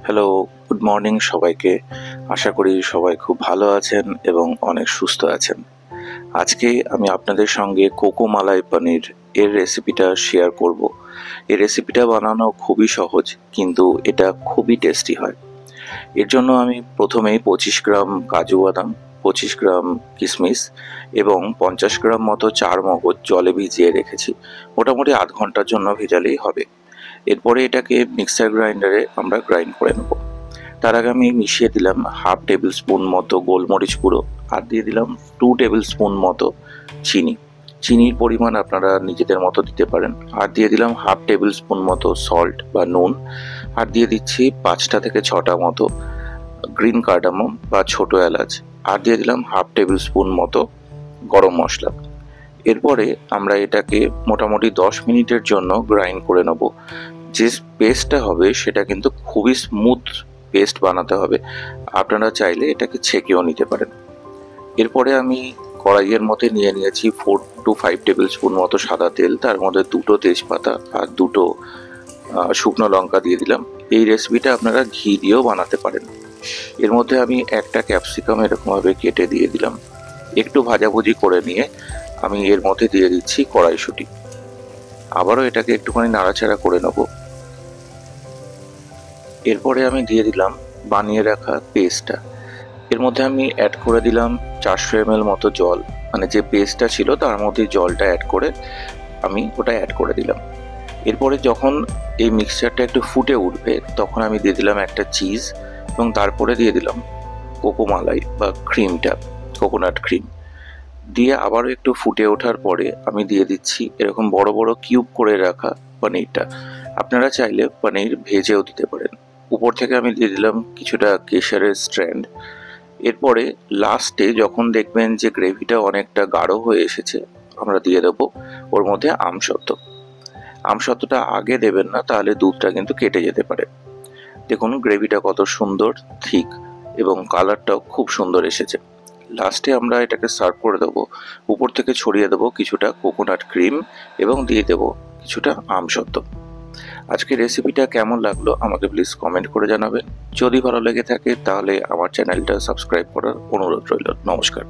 Hello, good morning সবাইকে। আশা করি সবাই খুব ভালো আছেন এবং অনেক সুস্থ আছেন। আজকে আমি আপনাদের সঙ্গে কোকো মালাই পনির এর রেসিপিটা শেয়ার করব। এই রেসিপিটা বানানো খুবই সহজ, কিন্তু এটা খুবই টেস্টি হয়। এর জন্য আমি প্রথমেই 25 গ্রাম কাজু বাদাম, 25 গ্রাম কিশমিশ এবং 50 গ্রাম মতো চার মগজ জলে ভিজিয়ে রেখেছি। মোটামুটি আধ ঘন্টার জন্য ভেজালেই হবে। এরপরে এটাকে মিক্সার গ্রাইন্ডারে আমরা গ্রাইন্ড করে নেব। তার আগে আমি মিশিয়ে দিলাম হাফ টেবিল স্পুন মতো গোলমরিচ গুঁড়ো, আর দিয়ে দিলাম 2 টেবিল স্পুন মতো চিনি। চিনির পরিমাণ আপনারা নিজেদের মতো দিতে পারেন। আর দিয়ে দিলাম হাফ টেবিল স্পুন মতো সল্ট বা নুন, আর দিয়ে দিচ্ছি 5টা থেকে 6টা মতো গ্রিন কার্ডামম বা ছোট এলাচ, আর দিয়ে দিলাম হাফ টেবিল স্পুন মতো গরম মশলা। এরপরে আমরা এটাকে মোটামুটি 10 মিনিটের জন্য গ্রাইন্ড করে নেব। যে পেস্টটা হবে সেটা কিন্তু খুবই স্মুথ পেস্ট বানাতে হবে। আপনারা চাইলে এটাকে ছেঁকেও নিতে পারেন। এরপরে আমি কড়াইয়ের মধ্যে নিয়ে নিয়েছি 4 to 5 টেবিল স্পুন মতো সাদা তেল, তার মধ্যে 2টো তেজপাতা আর 2টো শুকনো লঙ্কা দিয়ে দিলাম। এই রেসিপিটা আপনারা ঘি দিয়েও বানাতে পারেন। এর মধ্যে আমি একটা ক্যাপসিকাম এরকমভাবে কেটে দিয়ে দিলাম। একটু ভাজাভুজি করে নিয়ে আমি এর মধ্যে দিয়ে দিচ্ছি কড়াইশুঁটি। আবারও এটাকে একটুখানি নাড়াচাড়া করে নেব। এরপরে আমি দিয়ে দিলাম বানিয়ে রাখা পেস্টটা। এর মধ্যে আমি অ্যাড করে দিলাম 400 ml মতো জল, মানে যে পেস্টটা ছিল তার মধ্যে জলটা অ্যাড করে আমি ওটা অ্যাড করে দিলাম। এরপরে যখন এই মিক্সচারটা একটু ফুটে উঠবে তখন আমি দিয়ে দিলাম একটা চিজ, এবং তারপরে দিয়ে দিলাম কোকো মালাই বা ক্রিমটা, কোকোনাট ক্রিম দিয়ে আবারও একটু ফুটে ওঠার পরে আমি দিয়ে দিচ্ছি এরকম বড় বড় কিউব করে রাখা পনিরটা। আপনারা চাইলে পনির ভেজেও দিতে পারেন। উপর থেকে আমি দিয়ে দিলাম কিছুটা কেশরের স্ট্র্যান্ড। এরপরে লাস্টে যখন দেখবেন যে গ্রেভিটা অনেকটা গাঢ় হয়ে এসেছে, আমরা দিয়ে দেবো ওর মধ্যে আমসত্ত্ব। আমসত্ত্বটা আগে দেবেন না, তাহলে দুধটা কিন্তু কেটে যেতে পারে। দেখুন গ্রেভিটা কত সুন্দর থিক এবং কালারটাও খুব সুন্দর এসেছে। লাস্টে আমরা এটাকে সার্ভ করে দেবো। উপর থেকে ছড়িয়ে দেবো কিছুটা কোকোনাট ক্রিম এবং দিয়ে দেবো কিছুটা আমসত্ত্ব। আজকের রেসিপিটা কেমন লাগলো আমাকে প্লিজ কমেন্ট করে জানাবেন। যদি ভালো লেগে থাকে তাহলে আমার চ্যানেলটা সাবস্ক্রাইব করার অনুরোধ রইল। নমস্কার।